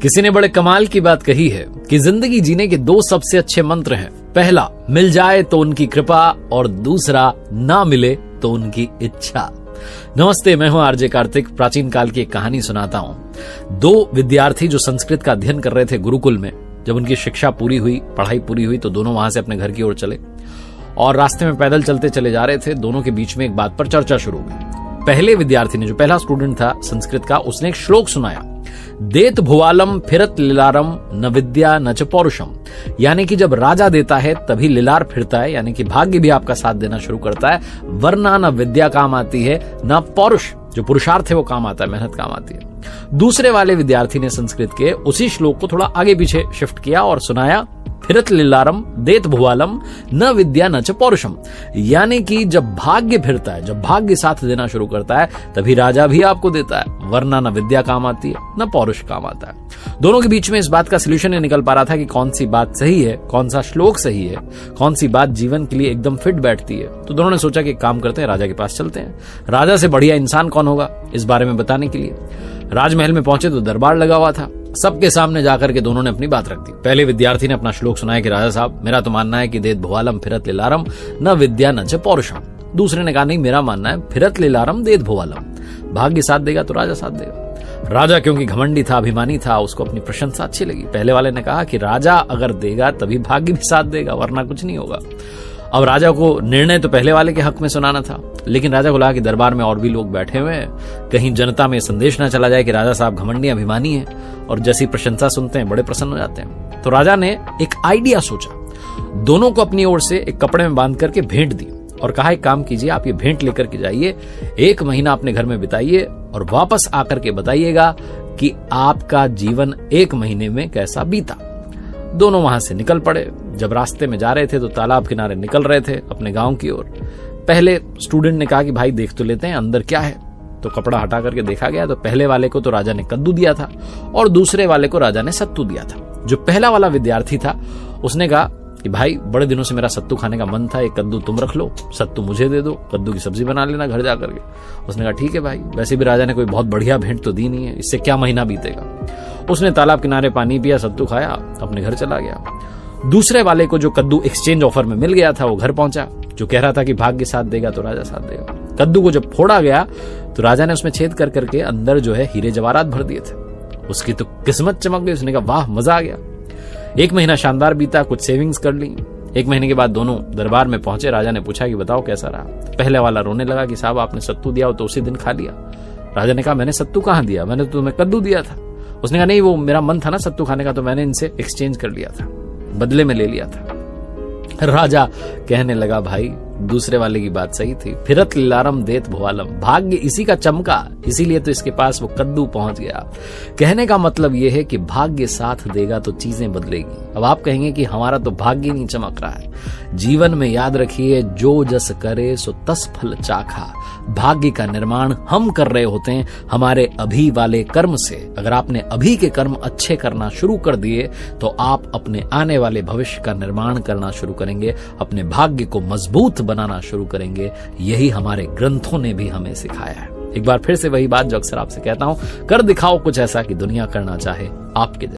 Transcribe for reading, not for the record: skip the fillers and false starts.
किसी ने बड़े कमाल की बात कही है कि जिंदगी जीने के दो सबसे अच्छे मंत्र हैं। पहला, मिल जाए तो उनकी कृपा, और दूसरा, ना मिले तो उनकी इच्छा। नमस्ते, मैं हूं आरजे कार्तिक। प्राचीन काल की एक कहानी सुनाता हूं। दो विद्यार्थी जो संस्कृत का अध्ययन कर रहे थे गुरुकुल में, जब उनकी शिक्षा पूरी हुई, पढ़ाई पूरी हुई, तो दोनों वहां से अपने घर की ओर चले और रास्ते में पैदल चलते चले जा रहे थे। दोनों के बीच में एक बात पर चर्चा शुरू हो गई। पहले विद्यार्थी ने, जो पहला स्टूडेंट था संस्कृत का, उसने एक श्लोक सुनाया, देत भुवालम फिरत लिलारम न विद्या न च पौरुषम। यानी कि जब राजा देता है तभी लिलार फिरता है, यानी कि भाग्य भी आपका साथ देना शुरू करता है, वरना न विद्या काम आती है न पौरुष, जो पुरुषार्थ है वो काम आता है, मेहनत काम आती है। दूसरे वाले विद्यार्थी ने संस्कृत के उसी श्लोक को थोड़ा आगे पीछे शिफ्ट किया और सुनाया, फिरत लिलारम देत भुवालम न विद्या न च पौरुषम। यानी कि जब भाग्य फिरता है, जब भाग्य साथ देना शुरू करता है, तभी राजा भी आपको देता है, वरना न विद्या काम आती है न पौरुष काम आता है। दोनों के बीच में इस बात का सोल्यूशन नहीं निकल पा रहा था कि कौन सी बात सही है, कौन सा श्लोक सही है, कौन सी बात जीवन के लिए एकदम फिट बैठती है। तो दोनों ने सोचा कि एक काम करते हैं, राजा के पास चलते हैं। राजा से बढ़िया इंसान कौन होगा इस बारे में बताने के लिए। राजमहल में पहुंचे तो दरबार लगा हुआ था। सबके सामने जाकर के दोनों ने अपनी बात रख दी। पहले विद्यार्थी ने अपना श्लोक सुनाया कि राजा साहब, मेरा तो मानना है कि देत भुवालम फिरत लिलारम न विद्या न च पौरुषम। दूसरे ने कहा, नहीं, मेरा मानना है फिरत लिलारम देत भुवालम, भाग्य साथ देगा तो राजा साथ देगा। राजा क्योंकि घमंडी था, अभिमानी था, उसको अपनी प्रशंसा अच्छी लगी। पहले वाले ने कहा कि राजा अगर देगा तभी भाग्य भी साथ देगा, वरना कुछ नहीं होगा। अब राजा को निर्णय तो पहले वाले के हक में सुनाना था, लेकिन राजा को लगा कि दरबार में और भी लोग बैठे हुए हैं, कहीं जनता में संदेश ना चला जाए कि राजा साहब घमंडी अभिमानी हैं, और जैसी प्रशंसा सुनते हैं बड़े प्रसन्न हो जाते हैं। तो राजा ने एक आइडिया सोचा। दोनों को अपनी ओर से एक कपड़े में बांध करके भेंट दी और कहा, एक काम कीजिए, आप ये भेंट लेकर के जाइए, 1 महीना अपने घर में बिताइए और वापस आकर के बताइएगा कि आपका जीवन 1 महीने में कैसा बीता। दोनों वहां से निकल पड़े। जब रास्ते में जा रहे थे तो तालाब किनारे निकल रहे थे अपने गांव की ओर। पहले स्टूडेंट ने कहा कि भाई देख तो लेते हैं अंदर क्या है। तो कपड़ा हटा करके देखा गया तो पहले वाले को तो राजा ने कद्दू दिया था और दूसरे वाले को राजा ने सत्तू दिया था। जो पहला वाला विद्यार्थी था उसने कहा कि भाई, बड़े दिनों से मेरा सत्तू खाने का मन था, एक कद्दू तुम रख लो, सत्तू मुझे दे दो, कद्दू की सब्जी बना लेना घर जाकर के। उसने कहा, ठीक है भाई, वैसे भी राजा ने कोई बहुत बढ़िया भेंट तो दी नहीं है, इससे क्या महीना बीतेगा। उसने तालाब किनारे पानी पिया, सत्तू खाया, अपने घर चला गया। दूसरे वाले को जो कद्दू एक्सचेंज ऑफर में मिल गया था वो घर पहुंचा, जो कह रहा था कि भाग्य साथ देगा तो राजा साथ देगा। कद्दू को जब फोड़ा गया तो राजा ने उसमें छेद कर करके अंदर जो है हीरे जवाहरात भर दिए थे। उसकी तो किस्मत चमक गई। उसने कहा, वाह, मजा आ गया। 1 महीना शानदार बीता, कुछ सेविंग्स कर ली। 1 महीने के बाद दोनों दरबार में पहुंचे। राजा ने पूछा कि बताओ कैसा रहा। पहले वाला रोने लगा कि साहब, आपने सत्तू दिया हो तो उसी दिन खा लिया। राजा ने कहा, मैंने सत्तू कहां दिया, मैंने तो तुम्हें कद्दू दिया था। उसने कहा, नहीं, वो मेरा मन था ना सत्तू खाने का, तो मैंने इनसे एक्सचेंज कर लिया था, बदले में ले लिया था। राजा कहने लगा, भाई दूसरे वाले की बात सही थी, फिरत लिलारम देत भुवालम, भाग्य इसी का चमका, इसीलिए तो इसके पास वो कद्दू पहुंच गया। कहने का मतलब यह है कि भाग्य साथ देगा तो चीजें बदलेगी। अब आप कहेंगे कि हमारा तो भाग्य नहीं चमक रहा है। जीवन में याद रखिए, जो जस करे सो तस फल चाखा। भाग्य का निर्माण हम कर रहे होते हैं हमारे अभी वाले कर्म से। अगर आपने अभी के कर्म अच्छे करना शुरू कर दिए तो आप अपने आने वाले भविष्य का निर्माण करना शुरू करेंगे, अपने भाग्य को मजबूत बनाना शुरू करेंगे। यही हमारे ग्रंथों ने भी हमें सिखाया है। एक बार फिर से वही बात जो अक्सर आपसे कहता हूं, कर दिखाओ कुछ ऐसा कि दुनिया करना चाहे आपके